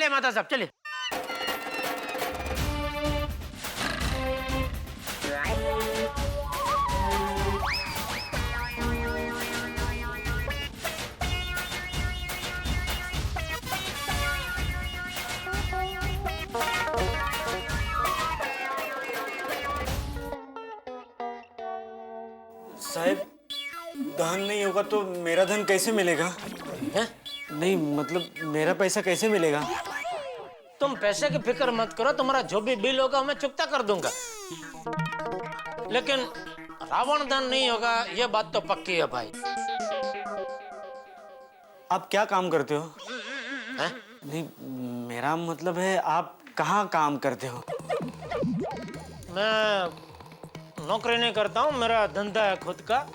चले माता साहब चले। साहब, धन नहीं होगा तो मेरा धन कैसे मिलेगा? हैं? नहीं मतलब मेरा पैसा कैसे मिलेगा? तुम पैसे की फिक्र मत करो, तुम्हारा जो भी बिल होगा मैं चुकता कर दूंगा। लेकिन रावण धन नहीं होगा, ये बात तो पक्की है भाई। आप क्या काम करते हो? हैं? नहीं मेरा मतलब है आप कहाँ काम करते हो? मैं नौकरी नहीं करता हूँ, मेरा धंधा है खुद का।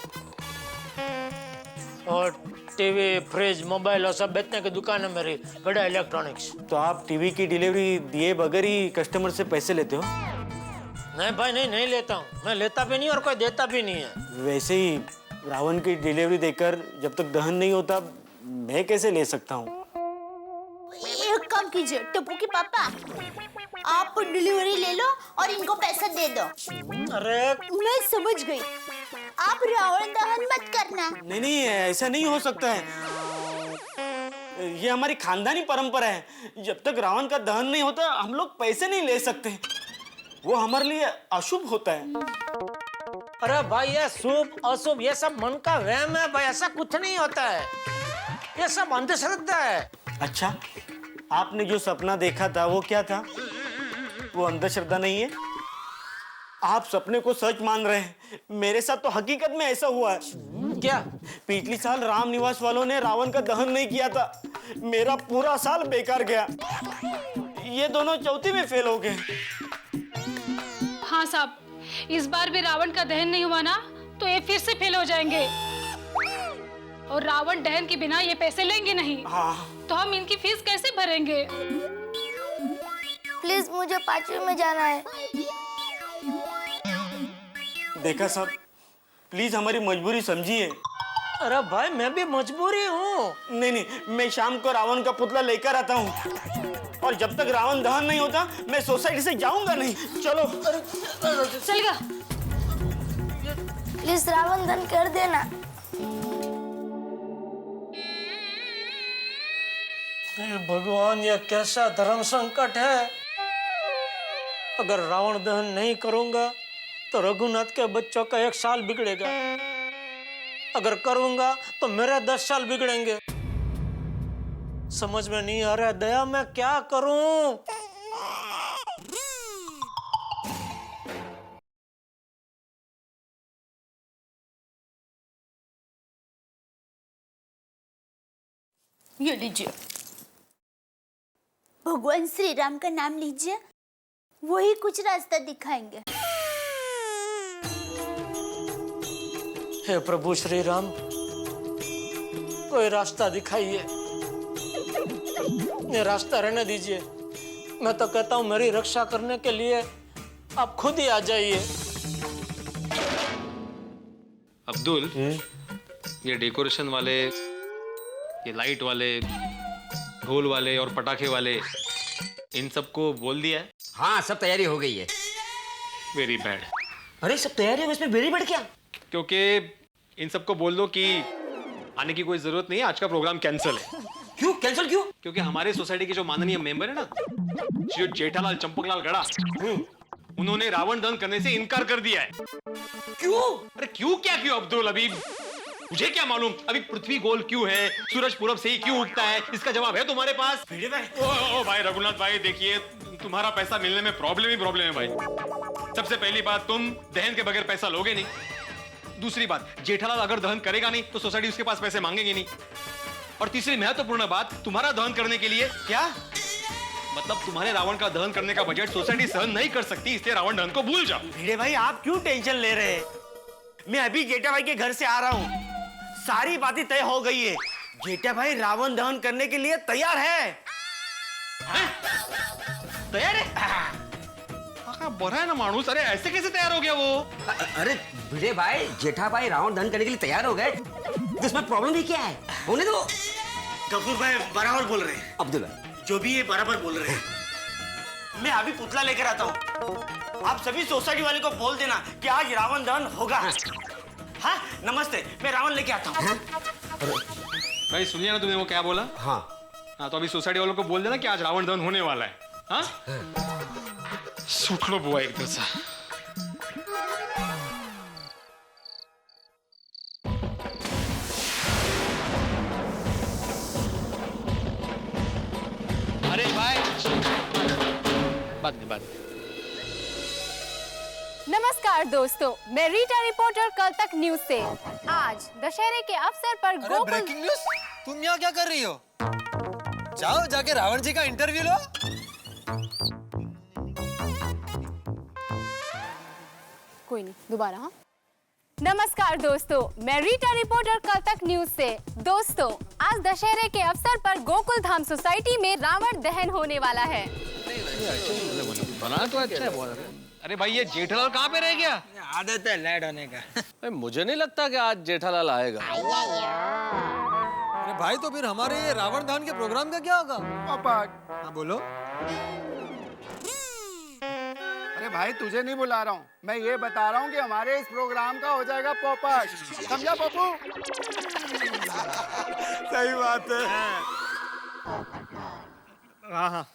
और टीवी, फ्रिज, मोबाइल और सब बेचने की दुकान है मेरी, बड़ा इलेक्ट्रॉनिक्स। तो आप टीवी की डिलीवरी दिए बगैर ही कस्टमर से पैसे लेते हो? नहीं भाई, नहीं लेता हूँ, मैं लेता भी नहीं और कोई देता भी नहीं है। वैसे ही रावण की डिलीवरी देकर जब तक दहन नहीं होता मैं कैसे ले सकता हूँ? एक काम कीजिए टप्पू के पापा, आप डिलीवरी ले लो और इनको पैसा दे दो। अरे मैं समझ गई, आप रावण दहन मत करना। नहीं ऐसा नहीं हो सकता है, ये हमारी खानदानी परंपरा है। जब तक रावण का दहन नहीं होता हम लोग पैसे नहीं ले सकते, वो हमारे लिए अशुभ होता है। अरे भाई, ये शुभ अशुभ ये सब मन का वहम है भाई, ऐसा कुछ नहीं होता है, ये सब अंधश्रद्धा है। अच्छा, आपने जो सपना देखा था वो क्या था? वो अंधश्रद्धा नहीं है? आप सपने को सच मान रहे हैं, मेरे साथ तो हकीकत में ऐसा हुआ है। क्या? पिछली साल राम निवास वालों ने रावण का दहन नहीं किया था, मेरा पूरा साल बेकार गया। ये दोनों चौथी में फेल हो गए। हाँ साहब, इस बार भी रावण का दहन नहीं हुआ ना तो ये फिर से फेल हो जाएंगे, और रावण दहन के बिना ये पैसे लेंगे नहीं। हाँ। तो हम इनकी फीस कैसे भरेंगे? प्लीज मुझे 5वीं में जाना है। देखा साहब, प्लीज हमारी मजबूरी समझिए। अरे भाई, मैं भी मजबूरी हूँ। नहीं, मैं शाम को रावण का पुतला लेकर आता हूँ, और जब तक रावण दहन नहीं होता मैं सोसाइटी से जाऊंगा नहीं। चलो। चलेगा? प्लीज रावण दहन कर देना। भगवान, ये कैसा धर्म संकट है। अगर रावण दहन नहीं करूंगा तो रघुनाथ के बच्चों का 1 साल बिगड़ेगा, अगर करूंगा तो मेरे 10 साल बिगड़ेंगे। समझ में नहीं आ रहा दया, मैं क्या करूं? ये लीजिए, भगवान श्री राम का नाम लीजिए, वही कुछ रास्ता दिखाएंगे। हे प्रभु श्री राम, कोई रास्ता दिखाइए। ये रास्ता रहने दीजिए, मैं तो कहता हूँ मेरी रक्षा करने के लिए आप खुद ही आ जाइए। अब्दुल, ये डेकोरेशन वाले, ये लाइट वाले, ढोल वाले और पटाखे वाले, इन सबको बोल दिया है? हाँ, सब तैयारी हो गई है। Very bad. अरे सब तैयारी है, इसमें वेरी बैड क्या? क्योंकि इन सबको बोल दो कि आने की कोई जरूरत नहीं है, आज का प्रोग्राम कैंसिल है। क्यों कैंसिल क्यों? क्योंकि हमारे सोसाइटी के जो माननीय मेंबर है ना, जो जेठालाल चंपकलाल गड़ा, उन्होंने रावण दहन करने से इनकार कर दिया है। क्यों? अरे क्यों क्या क्यों अब्दुल, अभी मुझे क्या मालूम अभी पृथ्वी गोल क्यों है, सूरज पूरब से ही क्यों उगता है, इसका जवाब है तुम्हारे पास? ओ भाई रघुनाथ भाई, देखिए तुम्हारा पैसा मिलने में प्रॉब्लम ही प्रॉब्लम है भाई। सबसे पहली बात, तुम दहन के बगैर पैसा लोगे नहीं। दूसरी बात, जेठालाल अगर दहन करेगा नहीं तो सोसाइटी उसके पास पैसे मांगेगी नहीं। और तीसरी महत्वपूर्ण बात, तुम्हारा दहन करने के लिए क्या मतलब तुम्हारे रावण का दहन करने का बजट सोसाइटी सहन नहीं कर सकती, इसलिए रावण दहन को भूल जाओ। भिड़े भाई, आप क्यों टेंशन ले रहे हैं? मैं अभी जेठा भाई के घर से आ रहा हूँ, सारी बातें तय हो गई है। जेठा भाई रावण दहन करने के लिए तैयार है। तैयार है? बड़ा है ना मानूस, अरे ऐसे कैसे तैयार हो गया वो? अरे भिड़े भाई, जेठा भाई रावण दहन करने के लिए तैयार हो गए, तो इसमें प्रॉब्लम भी क्या है? होने दो। कपूर भाई बराबर बोल रहे हैं। अब्दुल भाई, जो भी ये बराबर बोल रहे हैं। मैं अभी पुतला लेकर आता हूँ। आप सभी सोसाइटी वाले को बोल देना कि आज रावण दहन होगा। हाँ, नमस्ते, मैं रावण लेके आता हूँ। भाई सुनिए ना, तुमने वो क्या बोला? हाँ हाँ, तो अभी सोसाइटी वालों को बोल देना कि आज रावण दहन होने वाला है। हाँ, सुख लो बुआ एक तरह से। अरे भाई, बात नहीं। नमस्कार दोस्तों, मैं रीटा रिपोर्टर कल तक न्यूज से। आज दशहरे के अवसर पर गोकुल ब्रेकिंग न्यूज, तुम यहाँ क्या कर रही हो? जाओ जाके रावण जी का इंटरव्यू लो। कोई नहीं, दोबारा। हाँ, नमस्कार दोस्तों, मैं रीटा रिपोर्टर कल तक न्यूज से। दोस्तों, आज दशहरे के अवसर पर गोकुल धाम सोसाइटी में रावण दहन होने वाला है। बना तो अच्छा है बहुत। अरे भाई, ये जेठालाल कहाँ पे रह गया? आदत है लेट होने का। मुझे नहीं लगता कि आज जेठालाल आएगा। अरे भाई, तो फिर हमारे ये रावण दहन के प्रोग्राम का क्या होगा? पापा, हाँ बोलो। अरे भाई तुझे नहीं बुला रहा हूँ, मैं ये बता रहा हूँ कि हमारे इस प्रोग्राम का हो जाएगा पोपट। समझा पप्पू? सही बात है। हाँ।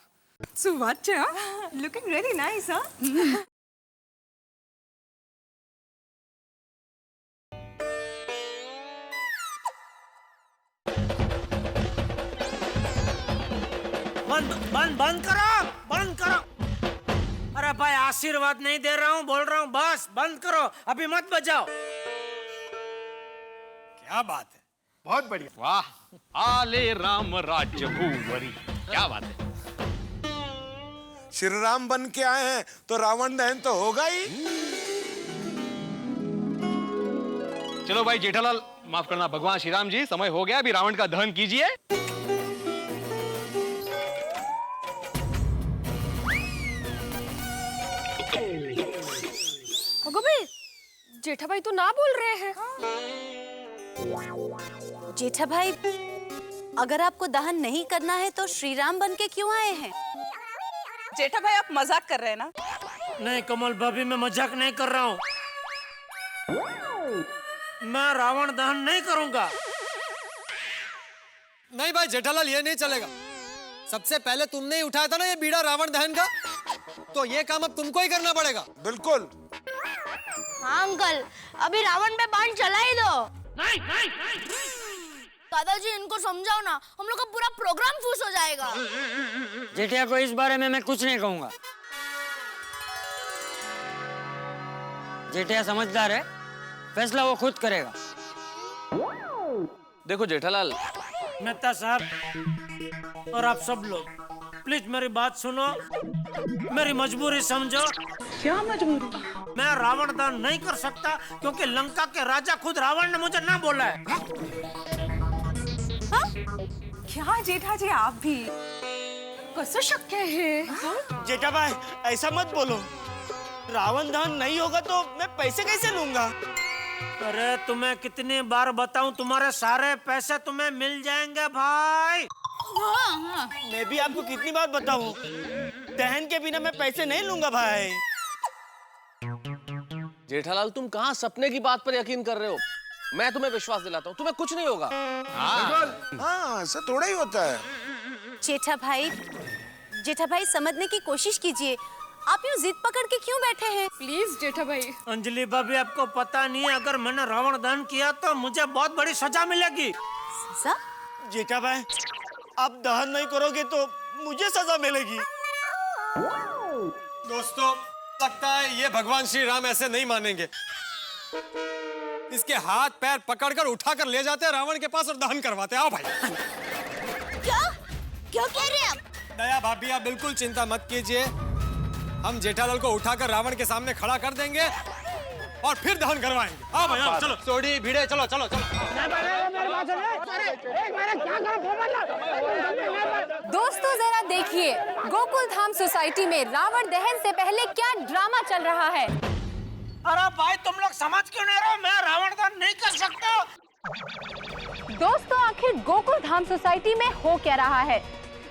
Suvacha, looking really nice, huh? बंद करो। अरे भाई, आशीर्वाद नहीं दे रहा हूँ, बोल रहा हूँ, बस बंद करो, अभी मत बजाओ। क्या बात है, बहुत बढ़िया। वाह, आले राम राज्य भूवरी, क्या बात है। श्री राम बन के आए हैं तो रावण दहन तो होगा ही। चलो भाई जेठालाल, माफ करना भगवान श्री राम जी, समय हो गया, अभी रावण का दहन कीजिए। भाई, जेठा भाई तो ना बोल रहे हैं। जेठा भाई, अगर आपको दहन नहीं करना है तो श्री राम बन के क्यों आए हैं? जेठा भाई, आप मजाक कर रहे हैं ना? नहीं कमल भाभी, मैं मजाक नहीं कर रहा हूँ। मैं रावण दहन नहीं करूंगा। नहीं भाई जेठालाल, ये नहीं चलेगा। सबसे पहले तुमने ही उठाया था ना ये बीड़ा रावण दहन का, तो ये काम अब तुमको ही करना पड़ेगा। बिल्कुल। हाँ अंकल, अभी रावण पे बाण चला ही दो। नहीं। दादाजी, इनको समझाओ ना, हम लोग का पूरा प्रोग्राम फूस हो जाएगा। जेठिया को इस बारे में मैं कुछ नहीं कहूंगा। जेठिया समझदार है, फैसला वो खुद करेगा। देखो जेठालाल, मेहता साहब और आप सब लोग, प्लीज मेरी बात सुनो, मेरी मजबूरी समझो। क्या मजबूरी? मैं रावण दहन नहीं कर सकता क्योंकि लंका के राजा खुद रावण ने मुझे ना बोला है। क्या जेठा जी, आप भी कैसे शक्य है? जेठा भाई, ऐसा मत बोलो। रावण दहन नहीं होगा तो मैं पैसे कैसे लूंगा? अरे तुम्हें कितनी बार बताऊं, तुम्हारे सारे पैसे तुम्हें मिल जाएंगे भाई। मैं भी आपको कितनी बार बताऊं, दहन के बिना मैं पैसे नहीं लूंगा भाई। जेठालाल, तुम कहाँ सपने की बात पर यकीन कर रहे हो? मैं तुम्हें विश्वास दिलाता हूँ, तुम्हें कुछ नहीं होगा। हाँ, ऐसा थोड़ा ही होता है। जेठा भाई समझने की कोशिश कीजिए। आप यूँ जिद पकड़ के क्यों बैठे हैं? प्लीज जेठा भाई। अंजलि भाभी, आपको पता नहीं है, अगर मैंने रावण दहन किया तो मुझे बहुत बड़ी सजा मिलेगी। सजा? जेठा भाई, आप दहन नहीं करोगे तो मुझे सजा मिलेगी। दोस्तों, लगता है ये भगवान श्री राम ऐसे नहीं मानेंगे। इसके हाथ पैर पकड़कर उठाकर ले जाते हैं रावण के पास और दहन करवाते हैं। आओ भाई। क्या कह रहे हैं आप? दया भाभी, आप बिल्कुल चिंता मत कीजिए, हम जेठालाल को उठाकर रावण के सामने खड़ा कर देंगे और फिर दहन करवाएंगे। आओ भाई, आओ, चलो। सोडी भिड़े, चलो चलो चलो। दोस्तों, जरा देखिए गोकुल धाम सोसाइटी में रावण दहन से पहले क्या ड्रामा चल रहा है। अरे भाई, तुम लोग समझ क्यों नहीं रहे? मैं रावण दहन नहीं कर सकता। दोस्तों, आखिर गोकुल धाम सोसाइटी में हो क्या रहा है?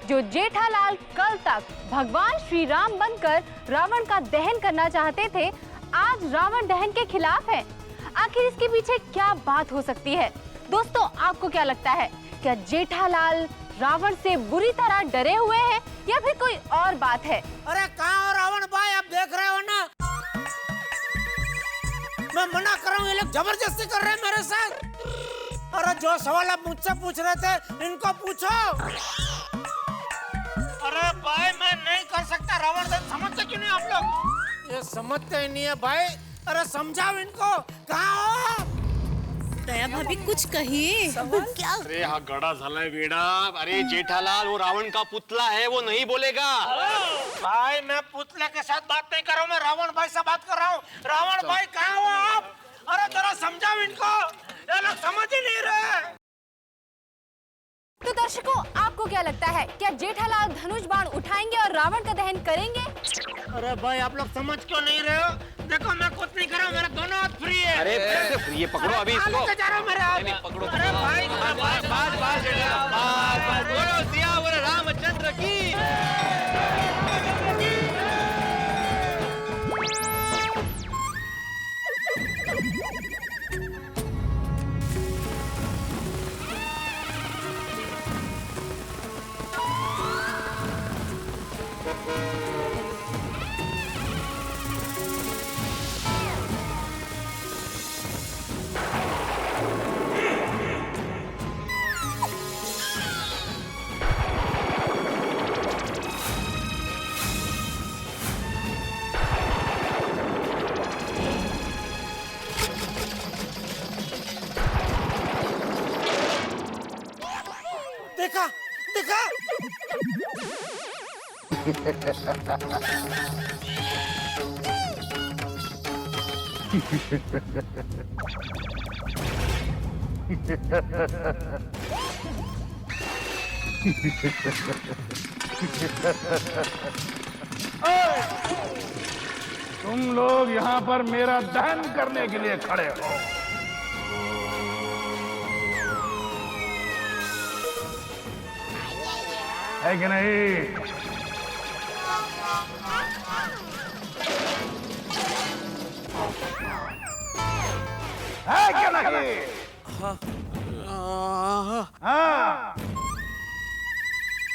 जो जेठालाल कल तक भगवान श्री राम बनकर रावण का दहन करना चाहते थे, आज रावण दहन के खिलाफ है। आखिर इसके पीछे क्या बात हो सकती है? दोस्तों, आपको क्या लगता है? क्या जेठालाल रावण से बुरी तरह डरे हुए हैं या फिर कोई और बात है? अरे कहाँ हो रावण भाई, आप देख रहे हो ना, मैं मना कर रहा हूँ, ये लोग जबरदस्ती कर रहे हैं मेरे साथ। अरे जो सवाल आप मुझसे पूछ रहे थे इनको पूछो। अरे भाई मैं नहीं कर सकता रावण दहन, समझते क्यों नहीं आप लोग? ये समझते ही नहीं है भाई। अरे समझाओ इनको, कहाँ हो? दया भाभी कुछ कहिए। क्या? अरे हा गड़ा झालाय वेडा। अरे जेठालाल वो रावण का पुतला है, वो नहीं बोलेगा। भाई मैं पुतले के साथ बात नहीं कर रहा हूँ, मैं रावण भाई से बात कर रहा हूँ। रावण भाई कहाँ हो आप? अरे जरा समझाओ इनको, ये लोग समझ ही नहीं रहे। तो दर्शकों, आपको क्या लगता है? क्या जेठालाल धनुष बाण उठाएंगे और रावण का दहन करेंगे? अरे भाई आप लोग समझ क्यों नहीं रहे हो? देखो मैं कुछ नहीं कर रहा हूँ, मेरे दोनों हाथ फ्री है। अरे कैसे फ्री है? पकड़ो अभी इसको। जा रहा हूँ मेरे हाथ। पकड़ो। अरे भाई बोलो सियावर रामचंद्र की। देखा देखा। तुम लोग यहाँ पर मेरा दहन करने के लिए खड़े हो। है कि नहीं? है कि नहीं? हाँ।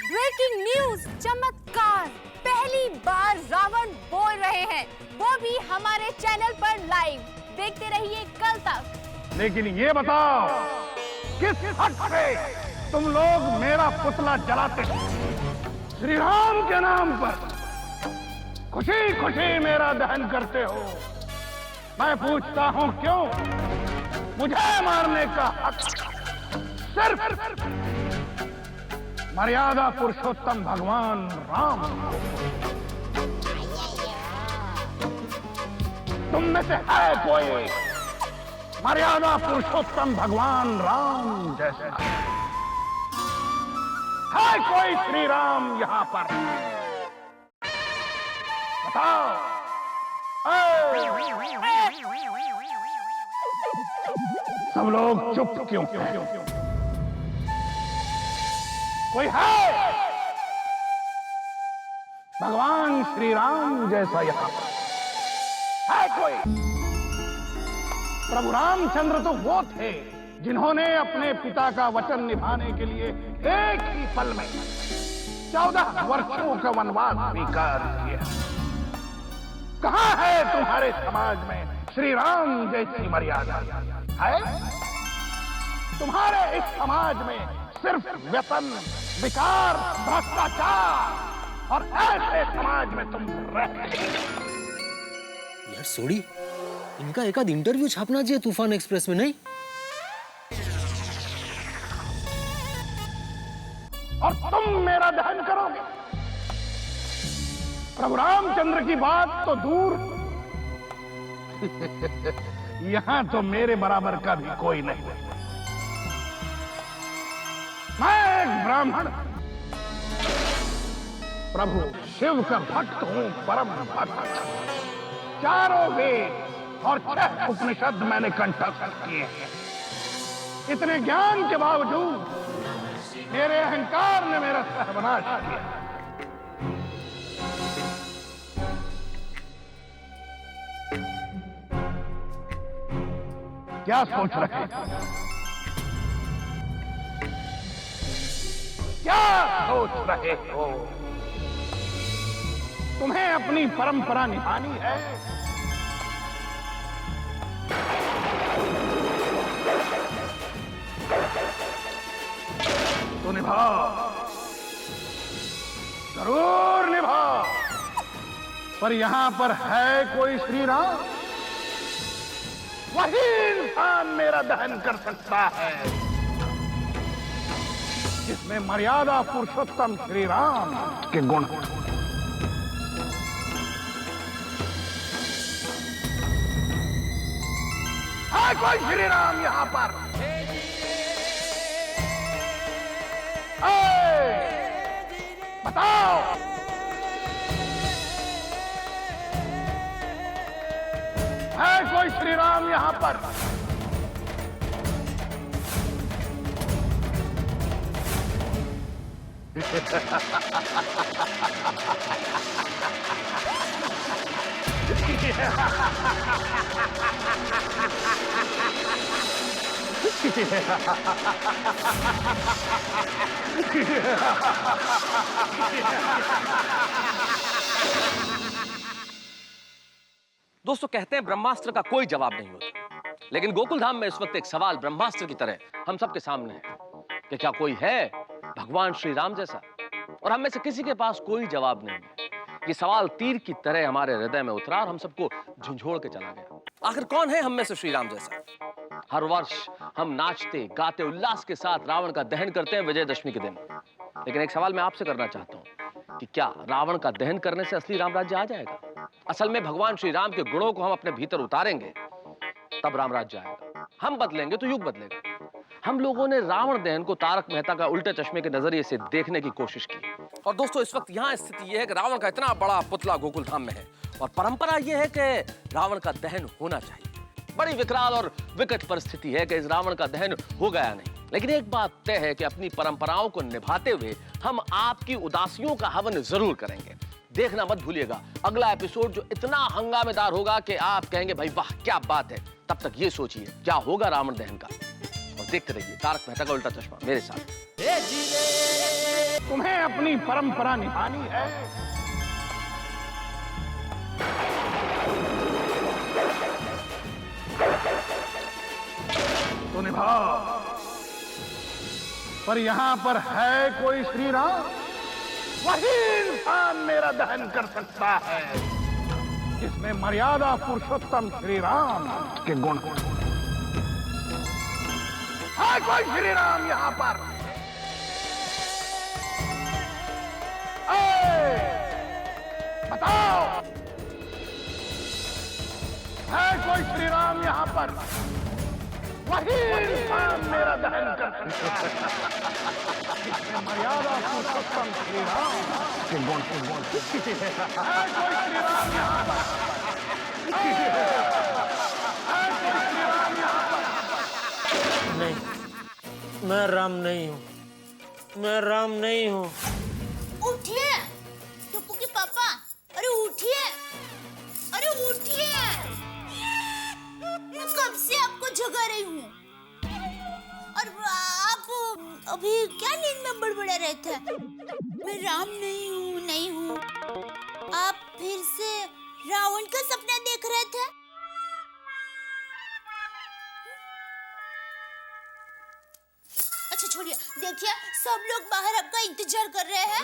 ब्रेकिंग न्यूज, चमत्कार! पहली बार रावण बोल रहे हैं, वो भी हमारे चैनल पर लाइव। देखते रहिए कल तक। लेकिन ये बताओ, किस हक से तुम लोग मेरा पुतला जलाते हो? श्री राम के नाम पर खुशी खुशी मेरा दहन करते हो। मैं पूछता हूं क्यों? मुझे मारने का हक सिर्फ मर्यादा पुरुषोत्तम भगवान राम। तुम में से है कोई मर्यादा पुरुषोत्तम भगवान राम जैसा? है कोई श्री राम यहाँ पर? बताओ। सब लोग चुप क्यों? कोई है भगवान श्री राम जैसा यहाँ पर? है कोई? प्रभु रामचंद्र तो वो थे जिन्होंने अपने पिता का वचन निभाने के लिए एक ही पल में 14 वर्षों का वनवास स्वीकार किया। कहाँ है तुम्हारे समाज में श्री राम जैसी मर्यादा? है? तुम्हारे इस समाज में सिर्फ व्यसन, विकार, भ्रष्टाचार और ऐसे समाज में तुम रहते। यार सोडी, इनका एक आध इंटरव्यू छापना चाहिए तूफान एक्सप्रेस में, नहीं? और तुम मेरा दहन करोगे? प्रभु रामचंद्र की बात तो दूर, यहां तो मेरे बराबर का भी कोई नहीं। मैं एक ब्राह्मण प्रभु शिव का भक्त हूं, परम भक्त। चारों वेद और 6 उपनिषद मैंने कंठस्थ किए हैं। इतने ज्ञान के बावजूद मेरे अहंकार ने मेरा सर्वनाश किया। क्या सोच रहे हो? क्या सोच रहे हो? तुम्हें अपनी परंपरा निभानी है? तो निभाओ, जरूर निभाओ। पर यहां पर है कोई श्री राम? वही इंसान मेरा दहन कर सकता है जिसमें मर्यादा पुरुषोत्तम श्री राम के गुण हैं। है कोई श्री राम यहां पर? बताओ। है कोई श्री राम यहां पर? दोस्तों, कहते हैं ब्रह्मास्त्र का कोई जवाब नहीं होता, लेकिन गोकुल धाम में इस वक्त एक सवाल ब्रह्मास्त्र की तरह हम सबके सामने है कि क्या कोई है भगवान श्री राम जैसा? और हम में से किसी के पास कोई जवाब नहीं है। ये सवाल तीर की तरह हमारे हृदय में उतरा और हम सबको झंझोड़ के चला गया। आखिर कौन है हम में से श्री राम जैसा? हर वर्ष हम नाचते गाते उल्लास के साथ रावण का दहन करते हैं विजयदशमी के दिन। लेकिन एक सवाल मैं आपसे करना चाहता हूं कि क्या रावण का दहन करने से असली राम राज्य आ जाएगा? असल में भगवान श्री राम के गुणों को हम अपने भीतर उतारेंगे तब राम राज्य आएगा। हम बदलेंगे तो युग बदलेगा। हम लोगों ने रावण दहन को तारक मेहता का उल्टे चश्मे के नजरिए से देखने की कोशिश की। और दोस्तों, इस वक्त यहाँ स्थिति यह है कि रावण का इतना बड़ा पुतला गोकुल धाम में है और परंपरा यह है कि रावण का दहन होना चाहिए। बड़ी विकराल और विकट परिस्थिति है कि इस रावण का दहन हो गया नहीं। लेकिन एक बात तय है कि अपनी परंपराओं को निभाते हुए हम आपकी उदासियों का हवन जरूर करेंगे। देखना मत भूलिएगा अगला एपिसोड, जो इतना हंगामेदार होगा कि आप कहेंगे भाई वाह क्या बात है। तब तक ये सोचिए क्या होगा रावण दहन का, और देखते रहिए तारक मेहता का उल्टा चश्मा मेरे साथ। तुम्हें अपनी परंपरा निभानी है? तो निभाओ। पर यहां पर है कोई श्री राम? वही इंसान मेरा दहन कर सकता है जिसमें मर्यादा पुरुषोत्तम श्री राम के गुण हैं। है कोई श्री राम यहां पर? बताओ। है कोई श्री राम यहां पर? वही इंसान मेरा दहन कर सकता है जिसमें मर्यादा पुरुषोत्तम श्री राम के गुण है। कोई श्री राम यहाँ पर? है कोई श्री राम यहाँ पर? नहीं, मैं राम नहीं हूँ। मैं राम नहीं हूँ। उठिए टप्पू के पापा, अरे उठिए, अरे उठिए। मैं कब से आपको जगा रही हूँ और आप अभी क्या नींद में बड़बड़ा रहते हैं? मैं राम नहीं हूँ, नहीं हूँ। आप फिर से रावण का सपना देख रहे थे? अच्छा छोड़िए, देखिए सब लोग बाहर आपका इंतजार कर रहे हैं।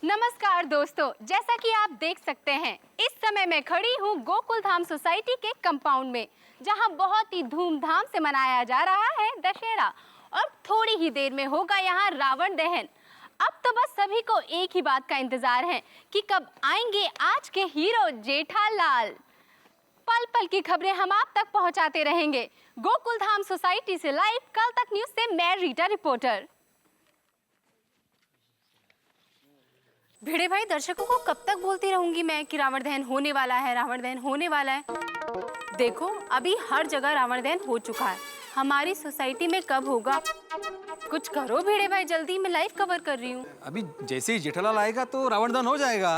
नमस्कार दोस्तों, जैसा कि आप देख सकते हैं इस समय मैं खड़ी हूँ गोकुल धाम सोसाइटी के कंपाउंड में, जहाँ बहुत ही धूमधाम से मनाया जा रहा है दशहरा और थोड़ी ही देर में होगा यहाँ रावण दहन। अब तो बस सभी को एक ही बात का इंतजार है कि कब आएंगे आज के हीरो जेठालाल। पल पल की खबरें हम आप तक पहुंचाते रहेंगे। गोकुल धाम सोसाइटी से लाइव कल तक न्यूज से मैं रीटा रिपोर्टर। भिड़े भाई, दर्शकों को कब तक बोलती रहूंगी मैं कि रावण दहन होने वाला है, रावण दहन होने वाला है। देखो अभी हर जगह रावण दहन हो चुका है, हमारी सोसाइटी में कब होगा? कुछ करो भिड़े भाई, जल्दी, मैं लाइव कवर कर रही हूँ। अभी जैसे ही जेठालाल आएगा तो रावण दहन हो जाएगा।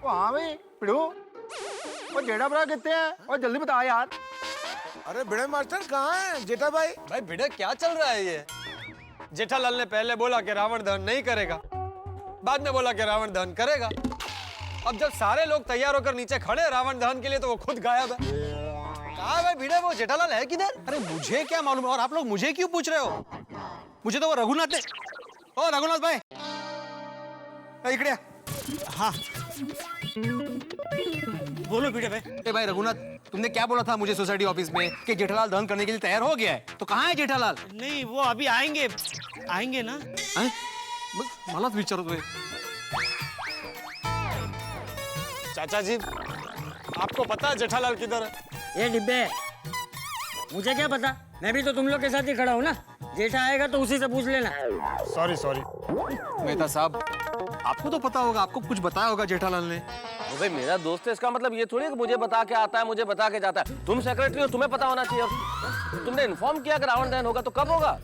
हाँ भाई पिड़ू, वो जेठा भरा कितने हैं? और जल्दी बता यार। अरे भिड़े मास्टर कहाँ है जेठा भाई? भाई भिड़े क्या चल रहा है ये? जेठालाल ने पहले बोला कि रावण दहन नहीं करेगा, बाद में बोला कि रावण दहन करेगा। अब जब सारे लोग तैयार होकर नीचे खड़े रावण दहन के लिए तो वो खुद गायब है। कहाँ है भाई भिड़े? वो जेठालाल है किधर? अरे मुझे क्या मालूम, और आप लोग मुझे क्यों पूछ रहे हो? मुझे तो वो रघुनाथ ने। ओ रघुनाथ भाई, इकड़े। हाँ बोलो भिड़े भाई। ए भाई रघुनाथ, तुमने क्या बोला था मुझे सोसाइटी ऑफिस में कि जेठालाल दहन करने के लिए तैयार हो गया है? तो कहाँ है जेठालाल? नहीं, वो अभी आएंगे, आएंगे ना। मलाच विचारो तुम्हें। चाचा जी, आपको पता है जेठालाल किधर है? ये डिब्बे, मुझे क्या पता, मैं भी तो तुम लोग के साथ ही खड़ा हूँ ना। जेठा आएगा तो उसी से पूछ लेना। सॉरी मेहता साहब, आपको तो पता होगा, आपको कुछ बताया होगा जेठालाल ने। तो भाई मेरा दोस्त है, इसका मतलब ये थोड़ी है कि मुझे बता के आता है, मुझे बता के जाता है। तुम सेक्रेटरी हो, तुम्हें पता होना चाहिए। तुमने इन्फॉर्म किया कि रावण दहन होगा, तो कब होगा?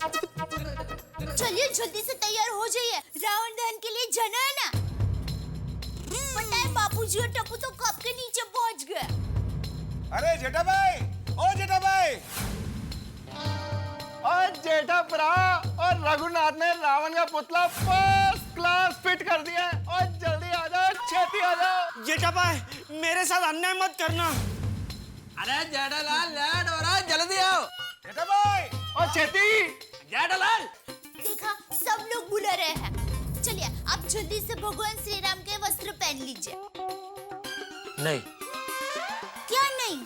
चलिए जल्दी से तैयार हो जाइए, रावण दहन के लिए जाना है ना। पता है बापूजी और टप्पू तो कब के नीचे पहुंच गए। अरे जेठा भाई, ओ जेठा भाई। और जेठा भरा और रघुनाथ ने रावण का पुतला फर्स्ट क्लास फिट कर दिया है। और जल्दी आ जाओ, छेती आ जाओ। जेठा भाई, मेरे साथ अन्याय मत करना। अरे जेठालाल लेट हो रहा है, जल्दी आओ। जेठा भाई और छेती। जेठालाल, देखा, सब लोग बुला रहे हैं। चलिए आप जल्दी से भगवान श्री राम के वस्त्र पहन लीजिए। नहीं। क्या नहीं?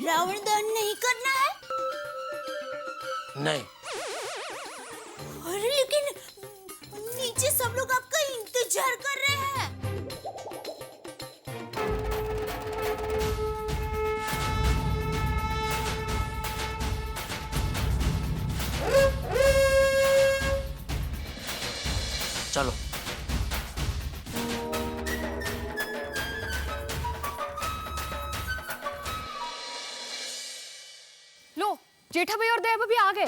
रावण दहन नहीं करना है? नहीं। अरे लेकिन नीचे सब लोग आपका इंतजार कर रहे हैं। चलो। लो, जेठा भाई और दया भाभी आ गए।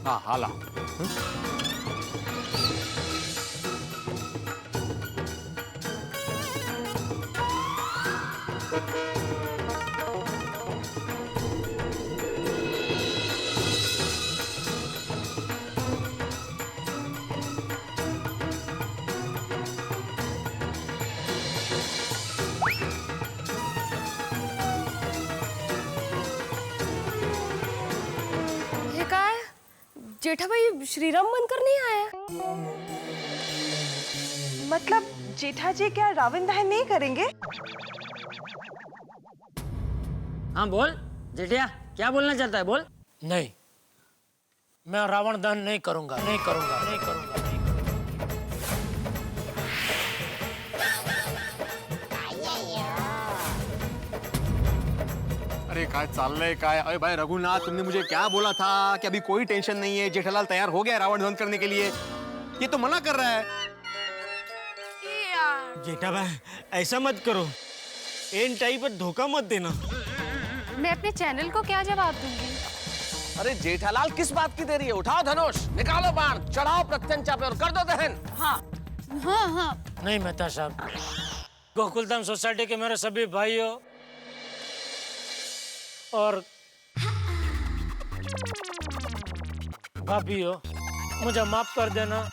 हाँ हाला। ये क्या है? जेठा भाई श्रीराम बनकर नहीं आया? मतलब जेठा जी क्या रावण दहन नहीं करेंगे? हाँ बोल जेठिया, क्या बोलना चाहता है, बोल। नहीं, मैं रावण दहन नहीं करूंगा, नहीं करूंगा, नहीं करूंगा, नहीं करूंगा। अरे काय चाललंय काय? अरे भाई रघुनाथ, तुमने मुझे क्या बोला था कि अभी कोई टेंशन नहीं है, जेठालाल तैयार हो गया है रावण दहन करने के लिए। ये तो मना कर रहा है। जेठा भाई, ऐसा मत करो, एन टाइम पर धोखा मत देना। मैं अपने चैनल को क्या जवाब दूंगी? अरे जेठालाल, किस बात की देरी है? उठाओ धनुष, निकालो बाण, चढ़ाओ प्रत्यंचा पे और कर दो दहन। हाँ हाँ हाँ। नहीं मेहता साहब, गोकुलधाम सोसाइटी के मेरे सभी भाइयों और भाभियों, मुझे माफ कर देना,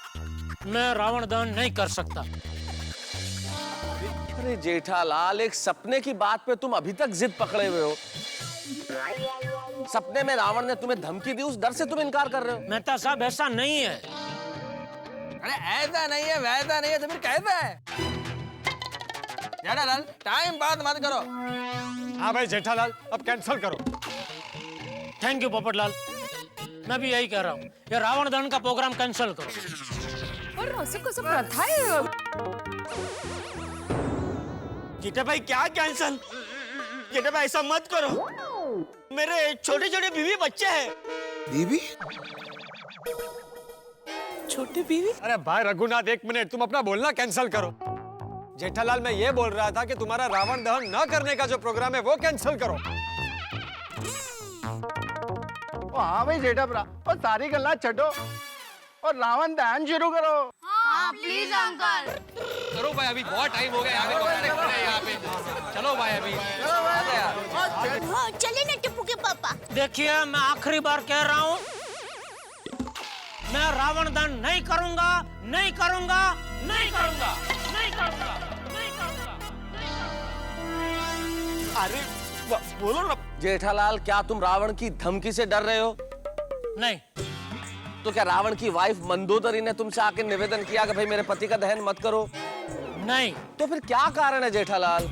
मैं रावण दहन नहीं कर सकता। अरे जेठालाल, एक सपने की बात पे तुम अभी तक जिद पकड़े हुए हो। सपने में रावण ने तुम्हें धमकी दी, उस डर से तुम इनकार कर रहे हो। मेहता साहब, ऐसा नहीं है। अरे ऐसा नहीं है, वैसा नहीं है, तो फिर कैसा है? जेठालाल, टाइम बात मत करो। हाँ भाई जेठालाल, अब कैंसिल करो। थैंक यू पोपटलाल, मैं भी यही कह रहा हूँ, ये रावण दहन का प्रोग्राम कैंसिल करो। और रसिक को सब प्रथा है। जेठा भाई क्या कैंसल? जेठा भाई ऐसा मत करो, मेरे छोटे छोटे बीवी बच्चे हैं। बीवी? छोटे बीवी। अरे भाई रघुनाथ, एक मिनट, तुम अपना बोलना कैंसिल करो। जेठालाल, मैं ये बोल रहा था कि तुम्हारा रावण दहन न करने का जो प्रोग्राम है वो कैंसिल करो। हाँ भाई जेठा भरा, और सारी गल्ला छो और रावण दहन शुरू करो। हाँ प्लीज अंकल। करो भाई, अभी बहुत टाइम हो गया यहाँ पे। चलो भाई अभी। हाँ चले ना टिप्पू के पापा। देखिए, मैं आखिरी बार कह रहा हूँ, मैं रावण दहन नहीं करूंगा, नहीं करूंगा, नहीं करूंगा, नहीं करूंगा, नहीं करूंगा। अरे बोलो ना। जेठालाल, क्या तुम रावण की धमकी से डर रहे हो? नहीं। तो क्या रावण की वाइफ मंदोदरी ने तुमसे आके निवेदन किया कि भाई मेरे पति का दहन मत करो? नहीं। तो फिर क्या कारण है जेठालाल?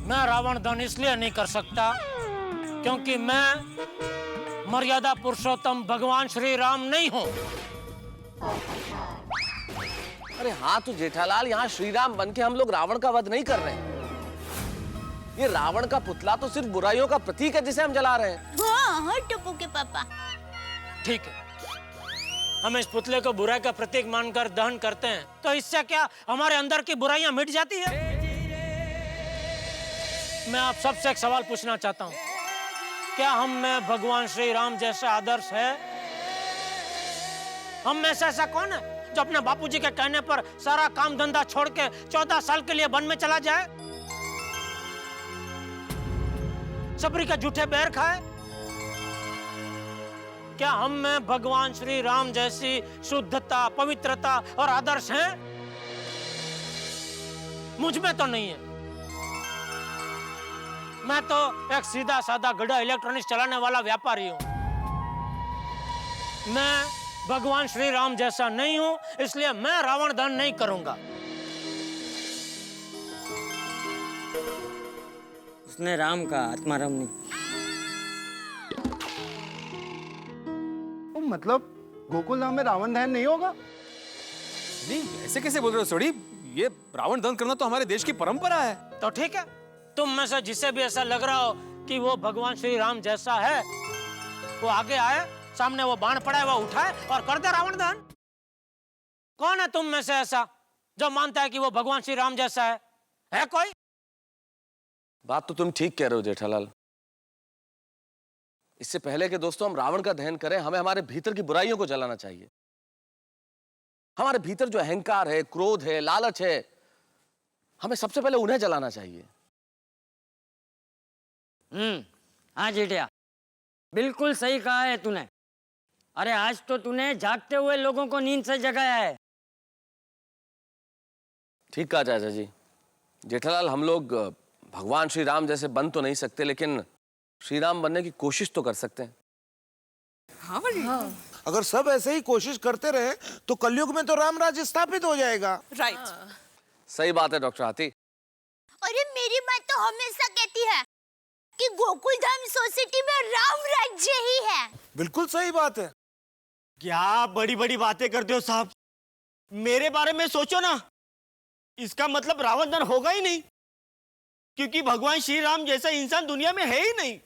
मैं रावण दहन इसलिए नहीं कर सकता क्योंकि मैं मर्यादा पुरुषोत्तम भगवान श्री राम नहीं हूँ। अरे हाँ, तो जेठालाल, यहाँ श्री राम बन के हम लोग रावण का वध नहीं कर रहे हैं। ये रावण का पुतला तो सिर्फ बुराइयों का प्रतीक है जिसे हम जला रहे हैं। हाँ हाँ टिप्पू के पापा। ठीक है, हम इस पुतले को बुराई का प्रतीक मानकर दहन करते हैं, तो इससे क्या हमारे अंदर की बुराइयां मिट जाती है? मैं आप सबसे एक सवाल पूछना चाहता हूँ, क्या हम में भगवान श्री राम जैसा आदर्श है? हम में से ऐसा कौन है जो अपने बापूजी के कहने पर सारा काम धंधा छोड़ के 14 साल के लिए वन में चला जाए, सबरी का झूठे बैर खाए? क्या हम में भगवान श्री राम जैसी शुद्धता, पवित्रता और आदर्श हैं? मुझ में तो नहीं है। मैं तो एक सीधा साधा गधा इलेक्ट्रॉनिक्स चलाने वाला व्यापारी हूं। मैं भगवान श्री राम जैसा नहीं हूं, इसलिए मैं रावण दहन नहीं करूंगा। उसने राम का आत्मा राम नहीं। मतलब गोकुल धाम में रावण दहन नहीं होगा? नहीं, ऐसे कैसे बोल रहे हो सोडी? ये रावण दहन करना तो हमारे देश की परंपरा है। तो ठीक है, तुम में से जिसे भी ऐसा लग रहा हो कि वो भगवान श्री राम जैसा है, वो आगे आए, सामने वो बाण पड़ा है वो उठाए और कर दे रावण दहन। कौन है तुम में से ऐसा जो मानता है कि वो भगवान श्री राम जैसा है कोई? बात तो तुम ठीक कह रहे हो जेठालाल। इससे पहले कि दोस्तों हम रावण का दहन करें, हमें हमारे भीतर की बुराइयों को जलाना चाहिए। हमारे भीतर जो अहंकार है, क्रोध है, लालच है, हमें सबसे पहले उन्हें जलाना चाहिए। हाँ जेठिया, बिल्कुल सही कहा है तूने। अरे आज तो तूने जागते हुए लोगों को नींद से जगाया है। ठीक कहा चाचा जी। जेठालाल, हम लोग भगवान श्री राम जैसे बन तो नहीं सकते, लेकिन श्री राम बनने की कोशिश तो कर सकते हैं। हाँ भाई। हाँ। अगर सब ऐसे ही कोशिश करते रहे तो कलयुग में तो राम राज्य स्थापित हो जाएगा। राइट। सही बात है डॉक्टर हाथी। अरे मेरी माँ तो हमेशा कहती है कि गोकुल धाम सोसाइटी में राम राज्य ही है। बिल्कुल सही बात है। क्या बड़ी बड़ी बातें करते हो साहब? मेरे बारे में सोचो ना। इसका मतलब रावण दहन होगा ही नहीं, क्योंकि भगवान श्री राम जैसा इंसान दुनिया में है ही नहीं।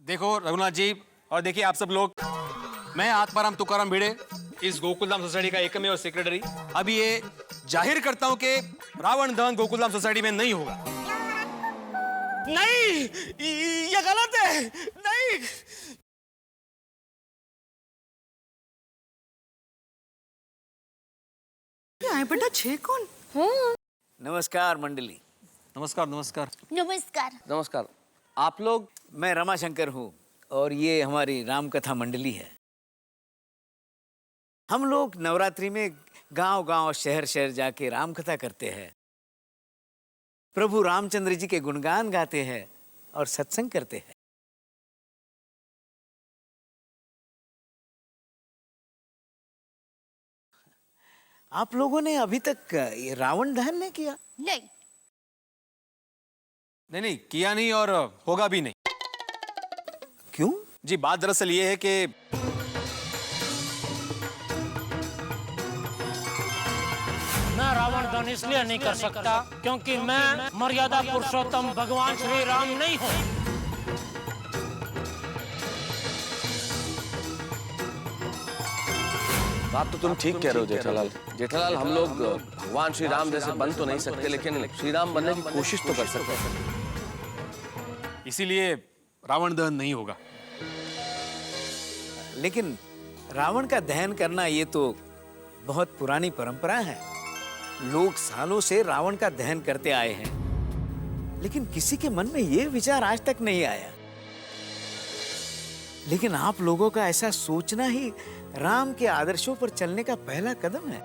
देखो रघुनाथ जी, और देखिए आप सब लोग, मैं आत्माराम तुकाराम भिड़े, इस गोकुलधाम सोसाइटी का एकमेव सेक्रेटरी, अभी ये जाहिर करता हूं कि रावण दहन गोकुलधाम सोसाइटी में नहीं होगा। नहीं, ये गलत है। नहीं। आए बेटा, छे कौन? नमस्कार मंडली। नमस्कार नमस्कार नमस्कार नमस्कार। आप लोग? मैं रमाशंकर हूँ और ये हमारी राम कथा मंडली है। हम लोग नवरात्रि में गांव-गांव, शहर-शहर जाके राम कथा करते हैं, प्रभु रामचंद्र जी के गुणगान गाते हैं और सत्संग करते हैं। आप लोगों ने अभी तक ये रावण दहन नहीं किया? नहीं नहीं किया नहीं और होगा भी नहीं। क्यों जी? बात दरअसल ये है कि मैं रावण दहन इसलिए नहीं कर सकता क्योंकि मैं मर्यादा पुरुषोत्तम भगवान श्री राम नहीं हूँ। बात तो तुम ठीक कह रहे हो जेठालाल। जेठालाल, हम लोग भगवान श्री राम जैसे बन तो नहीं सकते, लेकिन श्री राम बनने की कोशिश तो कर सकते हैं। इसीलिए रावण दहन नहीं होगा। लेकिन रावण का दहन करना ये तो बहुत पुरानी परंपरा है। लोग सालों से रावण का दहन करते आए हैं, लेकिन किसी के मन में ये विचार आज तक नहीं आया। लेकिन आप लोगों का ऐसा सोचना ही राम के आदर्शों पर चलने का पहला कदम है।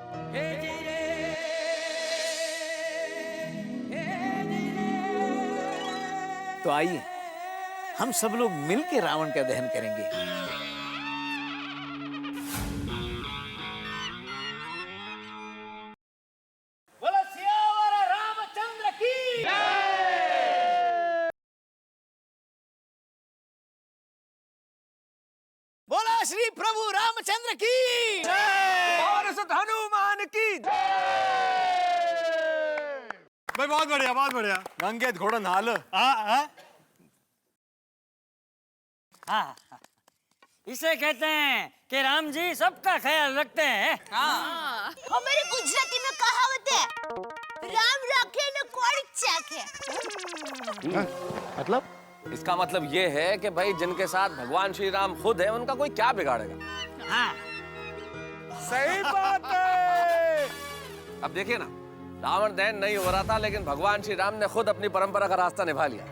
तो आइए हम सब लोग मिलकर रावण का दहन करेंगे। बोला श्री प्रभु रामचंद्र की जय और सत हनुमान की जय। भाई बहुत बढ़िया, बहुत बढ़िया। गंगेत घोड़न हाल। हाँ, इसे कहते हैं कि राम जी सबका ख्याल रखते हैं। हमारे गुजराती में कहावत है, राम राखे न कोई चाखे। मतलब? इसका मतलब ये है कि भाई जिनके साथ भगवान श्री राम खुद है, उनका कोई क्या बिगाड़ेगा? हाँ, सही बात है। अब देखिए ना, रावण दहन नहीं हो रहा था, लेकिन भगवान श्री राम ने खुद अपनी परंपरा का रास्ता निभा लिया।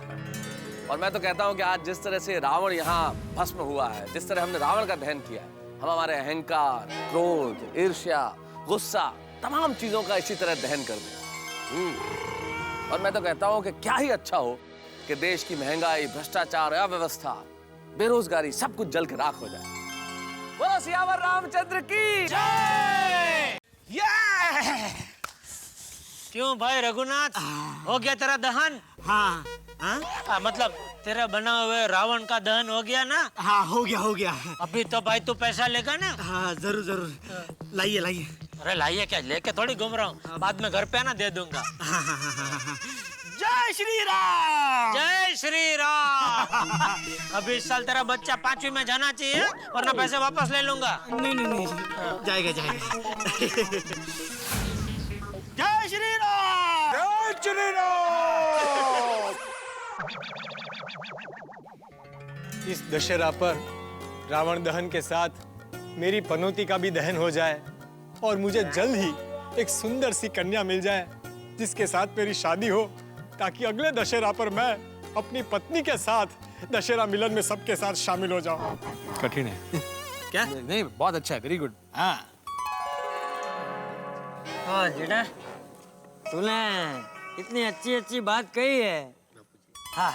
और मैं तो कहता हूँ कि आज जिस तरह से रावण यहाँ भस्म हुआ है, जिस तरह हमने रावण का दहन किया है, हम हमारे अहंकार, क्रोध, ईर्ष्या, गुस्सा, तमाम चीजों का इसी तरह दहन कर दें। और मैं तो कहता हूँ कि क्या ही अच्छा हो कि देश की महंगाई, भ्रष्टाचार, अव्यवस्था, बेरोजगारी सब कुछ जल के राख हो जाए। बोलो सियावर रामचंद्र की जय। क्यों भाई रघुनाथ, हो गया तेरा दहन? हाँ, मतलब तेरा बना हुए रावण का दहन हो गया ना? हाँ, हो गया। अभी तो भाई तू पैसा लेगा ना? हाँ, जरूर। लाइए। अरे लाइए क्या, लेके थोड़ी घूम रहा हूँ, बाद में घर पे ना दे दूंगा। जय श्री राम। जय श्री राम। अभी इस साल तेरा बच्चा 5वीं में जाना चाहिए, वरना पैसे वापस ले लूंगा। नहीं, जाएगा। जय श्री राम। जय श्री राम। इस दशहरा पर रावण दहन के साथ मेरी पनौती का भी दहन हो जाए और मुझे जल्द ही एक सुंदर सी कन्या मिल जाए, जिसके साथ मेरी शादी हो, ताकि अगले दशहरा पर मैं अपनी पत्नी के साथ दशहरा मिलन में सबके साथ शामिल हो जाऊं। कठिन है क्या? नहीं, बहुत अच्छा है, वेरी गुड। हाँ, जेठा, तूने इतनी अच्छी बात कही है। हाँ,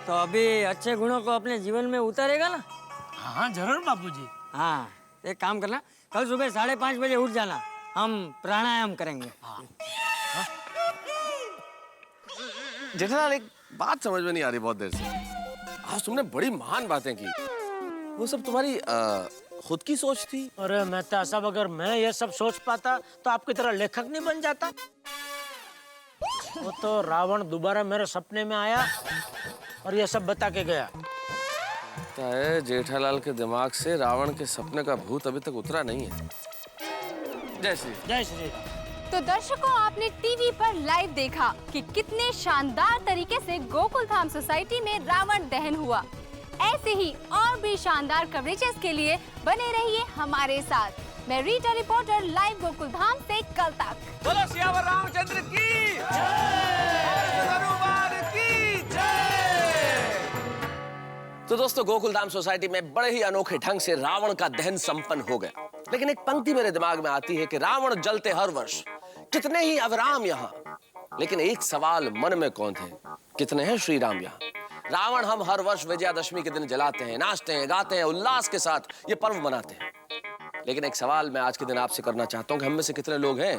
तो अभी अच्छे गुणों को अपने जीवन में उतारेगा ना? हाँ जरूर बापूजी। हाँ, एक काम करना, कल सुबह 5:30 बजे उठ जाना, हम प्राणायाम करेंगे। जेठालाल, एक बात समझ में नहीं आ रही बहुत देर से। आज तुमने बड़ी महान बातें की, वो सब तुम्हारी खुद की सोच थी? अरे मेहता साहब, अगर मैं ये सब सोच पाता तो आपकी तरह लेखक नहीं बन जाता। वो तो रावण दोबारा मेरे सपने में आया और ये सब बता के गया। लगता है जेठालाल के दिमाग से रावण के सपने का भूत अभी तक उतरा नहीं है। जय श्री राम। तो दर्शकों, आपने टीवी पर लाइव देखा कि कितने शानदार तरीके से गोकुल धाम सोसाइटी में रावण दहन हुआ। ऐसे ही और भी शानदार कवरेजेस के लिए बने रहिए हमारे साथ। मैं रीटा रिपोर्टर, लाइव गोकुल धाम से कल तक। बोलो सियावर रामचंद्र की जय। हनुमान की जय। तो दोस्तों, गोकुल धाम सोसाइटी में बड़े ही अनोखे ढंग से रावण का दहन संपन्न हो गया। लेकिन एक पंक्ति मेरे दिमाग में आती है कि रावण जलते हर वर्ष, कितने ही अवराम यहाँ, लेकिन एक सवाल मन में कौन थे, कितने हैं श्री राम यहाँ। रावण हम हर वर्ष विजयादशमी के दिन जलाते हैं, नाचते हैं, गाते हैं, उल्लास के साथ ये पर्व मनाते हैं। लेकिन एक सवाल मैं आज के दिन आपसे करना चाहता हूँ कि हम में से कितने लोग हैं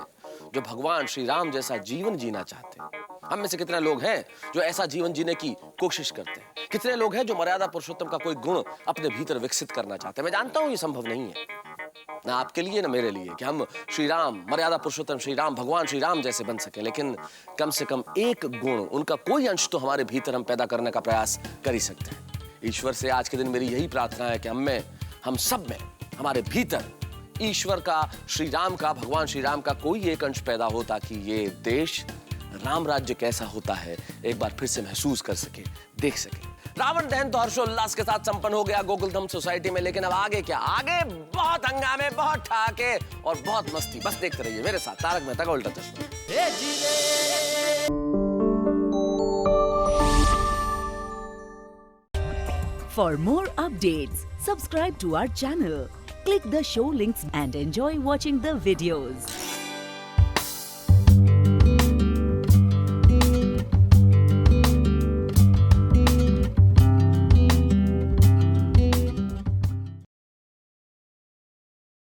जो भगवान श्री राम जैसा जीवन जीना चाहते हैं? हम में से कितने लोग हैं जो ऐसा जीवन जीने की कोशिश करते हैं? कितने लोग हैं जो मर्यादा पुरुषोत्तम का कोई गुण अपने भीतर विकसित करना चाहते हैं? मैं जानता हूँ ये संभव नहीं है, ना आपके लिए ना मेरे लिए, कि हम श्री राम, मर्यादा पुरुषोत्तम श्री राम, भगवान श्री राम जैसे बन सके। लेकिन कम से कम एक गुण, उनका कोई अंश तो हमारे भीतर हम पैदा करने का प्रयास कर ही सकते हैं। ईश्वर से आज के दिन मेरी यही प्रार्थना है कि हम सब में, हमारे भीतर ईश्वर का, श्री राम का, भगवान श्री राम का कोई एक अंश पैदा होता कि ये देश राम राज्य कैसा होता है एक बार फिर से महसूस कर सके, देख सके। रावण दहन तो हर्षोल्लास के साथ संपन्न हो गया गोकुलधाम सोसाइटी में, लेकिन अब आगे क्या? आगे बहुत हंगामे, बहुत ठाके और बहुत मस्ती। बस देखते रहिए मेरे साथ तारक मेहता का उल्टा चश्मा। For more updates, subscribe to our channel, click the show links and enjoy watching the videos.